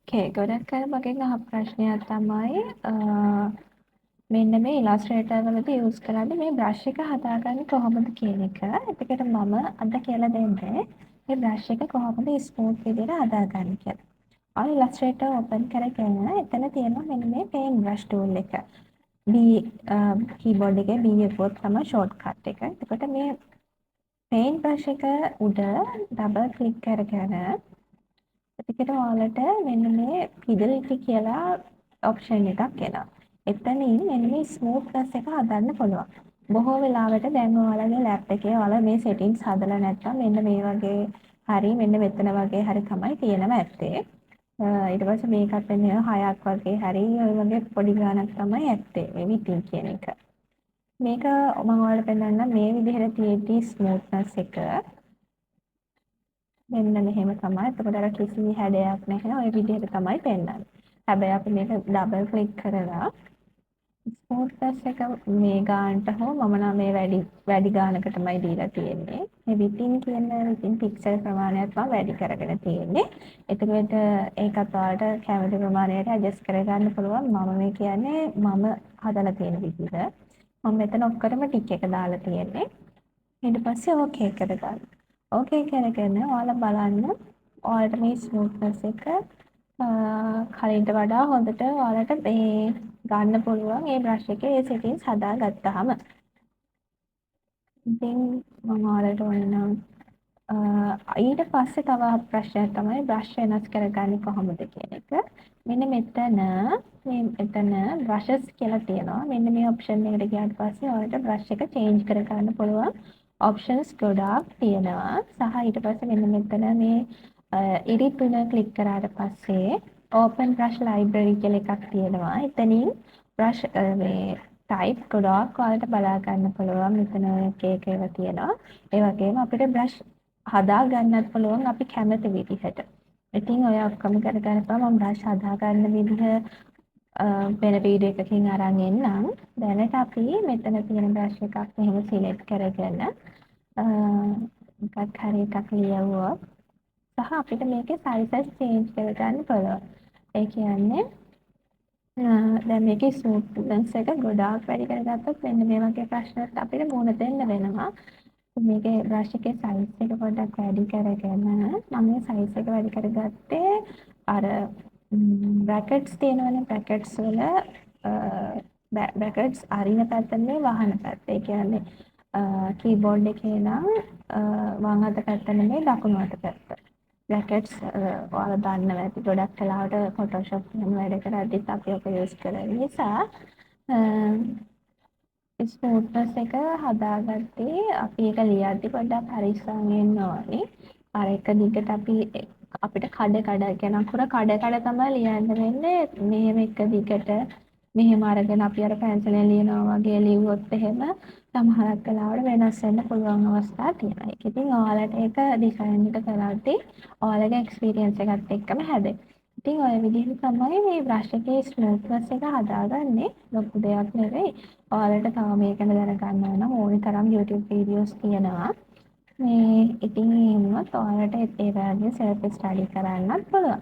ගොඩක් අය මගෙන් අහපු ප්‍රශ්නයක් තමයි මෙන්න මේ ඉලස්ට්‍රේටර් වලදී යූස් කරන්නේ මේ බ්‍රෂ් එක හදාගන්නේ කොහොමද කියන එක. එතකොට මම අද කියලා දෙන්නේ මේ බ්‍රෂ් එක කොහොමද ස්මූත් විදිහට හදාගන්නේ කියලා. ඔය ඉලස්ට්‍රේටර් ඕපන් කරගෙන එතන තියෙනවා මෙන්න මේ පේන්ට් බ්‍රෂ් ටූල් එක. B කීබෝඩ් එකේ B එකවත් තමයි ෂෝට්කට් එක. එතකොට මේ පේන්ට් බ්‍රෂ් එක උඩ ඩබල් ක්ලික් කරගෙන එතකොට ඔයාලට මෙන්න මේ fidelity කියලා ඔප්ෂන් එකක් එනවා. එතනින් මෙන්න මේ ස්මූත්නස් එක හදන්න පුළුවන්. බොහෝ වෙලාවට දැන් ඔයාලගේ ලැප් එකේ ඔයාලා මේ සෙටින්ග්ස් හදලා නැත්නම් මෙන්න මේ වගේ හරි මෙන්න මෙතන වගේ හරි තමයි තියෙනවා ඇත්තේ. ඊට පස්සේ මේකත් වෙන්නේ 6ක් වගේ හරි ඔය වගේ පොඩි ගාණක් තමයි ඇත්තේ මේ විටින් කියන එක. මේක මම ඔයාලට පෙන්නන්නම් මේ විදිහට තියෙද්දි ස්මූත්නස් එක මෙන්න මෙහෙම තමයි. එතකොට අර කිසි හැඩයක් නැහැ. ওই විදිහට තමයි පෙන්නන්නේ. හැබැයි අපි මේක ඩබල් ක්ලික් කරලා ස්මූත්නස් එක මේ ගානට හෝ මම නම් මේ වැඩි ගානකටමයි දීලා තියෙන්නේ. මේ විටින් කියන විටින් පික්සල් ප්‍රමාණයත් මම වැඩි කරගෙන තියෙන්නේ. එතකොට ඒකත් ඔයාලට කැමති ප්‍රමාණයට ඇඩ්ජස්ට් කරගන්න පුළුවන්. මම මේ කියන්නේ මම හදලා තියෙන විදිහ. මම මෙතන ඔක්කොටම ටික් එක දාලා තියෙන්නේ. ඊට පස්සේ ඕකේ එකට දාන්න. ඕකේ කරගෙන ඔයාලා බලන්න ඔයාලට මේ ස්මූත්නස් එක කලින්ට වඩා හොඳට ඔයාලට මේ ගන්න පුළුවන් මේ බ්‍රෂ් එකේ ඒ සෙටින්ග්ස් හදාගත්තාම. ඉතින් මම ඔයාලට ඕනනම් ඊට පස්සේ තව ප්‍රශ්නයක් තමයි බ්‍රෂ් වෙනස් කරගන්නේ කොහොමද කියන එක. මෙන්න මෙතන මෙතන බ්‍රෂස් කියලා තියෙනවා. මෙන්න මේ ඔප්ෂන් එකට ගියාට පස්සේ ඔයාලට බ්‍රෂ් එක චේන්ජ් කරගන්න පුළුවන්. ඔප්ෂන්ස් ගොඩාක් තියෙනවා. සහ ඊට පස්සේ මෙන්න මෙතන මේ ඉරි තුන ක්ලික් කරාට පස්සේ ඕපන් බ්‍රෂ් ලයිබ්‍රරි කියලා එකක් තියෙනවා. එතනින් බ්‍රෂ් මේ ටයිප් ගොඩාක් ඔයාලට බලා ගන්න පුළුවන්. මෙතන එක එක ඒවා තියෙනවා. ඒ වගේම අපිට බ්‍රෂ් හදා ගන්නත් පුළුවන් අපි කැමති විදිහට. ඉතින් ඔය ඔක්කොම කරගන්නපුවා මම බ්‍රෂ් හදා ගන්න විදිහ වෙන වීඩියෝ එකකින් අරන් එන්නම්. දැනට අපි මෙතන තියෙන බ්‍රෂ් එකක් මෙහෙම සිලෙක්ට් කරගෙන මොකක් හරි එකක් ලියවුවොත් සහ අපිට මේකේ සයිසස් චේන්ජ් කරගන්න පුළුවන්. ඒ කියන්නේ දැන් මේකේ ස්මූත්නස් එක ගොඩාක් වැඩි කරගත්තොත් මෙන්න මේ වගේ ප්‍රශ්නත් අපිට මුහුණ දෙන්න වෙනවා. මේකේ බ්‍රෂ් එකේ සයිස් එක පොඩ්ඩක් වැඩි කරගෙන මම මේ සයිස් එක වැඩි කරගත්තේ අර බ්‍රැකට්ස් තියෙනවනේ බ්‍රැකට්ස් වල බ්‍රැකට්ස් අරින පැත්ත නෙවෙයි වහන පැත්ත. ඒ කියන්නේ කීබෝඩ් එකේ නම් වම් අත පැත්ත නෙවෙයි දකුණු අත පැත්ත. බ්‍රැකට්ස් ඔයාලා දන්නවා ඇති ගොඩක් වෙලාවට ෆොටෝෂොප් එහෙම වැඩ කරද්දිත් අපි ඔක යූස් කරන නිසා ස්මූත්නස් එක හදාගත්තේ අපි ඒක ලියද්දි පොඩ්ඩක් පරිස්සම් වෙන්න ඕනේ. අර එක දිගට අපිට කඩ කියන අකුර කඩ තමයි ලියන්න වෙන්නේ. මෙහෙම එක දිගට මෙහෙම අරගෙන අපි අර පැන්සලෙන් ලියනවා වගේ ලිව්වොත් එහෙම සමහරක් වෙලාවට වෙනස් වෙන්න පුළුවන් අවස්ථා තියෙනවා. ඒක ඉතින් ඔයාලට ඒක ඩිසයින් එක කරද්දී ඔයාලගේ එක්ස්පීරියන්ස් එකත් එක්කම හැදෙයි. ඉතින් ඔය විදිහට තමයි මේ බ්‍රෂ් එකේ ස්මූත්නස් එක හදාගන්නේ. ලොකු දෙයක් නෙවෙයි. ඔයාලට තව මේක ගැන දැනගන්න නම් ඕනි තරම් YouTube වීඩියෝස් තියෙනවා. මේ ඉතින් එහෙමත් ඔයාලට ඒ වගේ සෙල්ෆ් ස්ටඩි කරන්නත් පුළුවන්.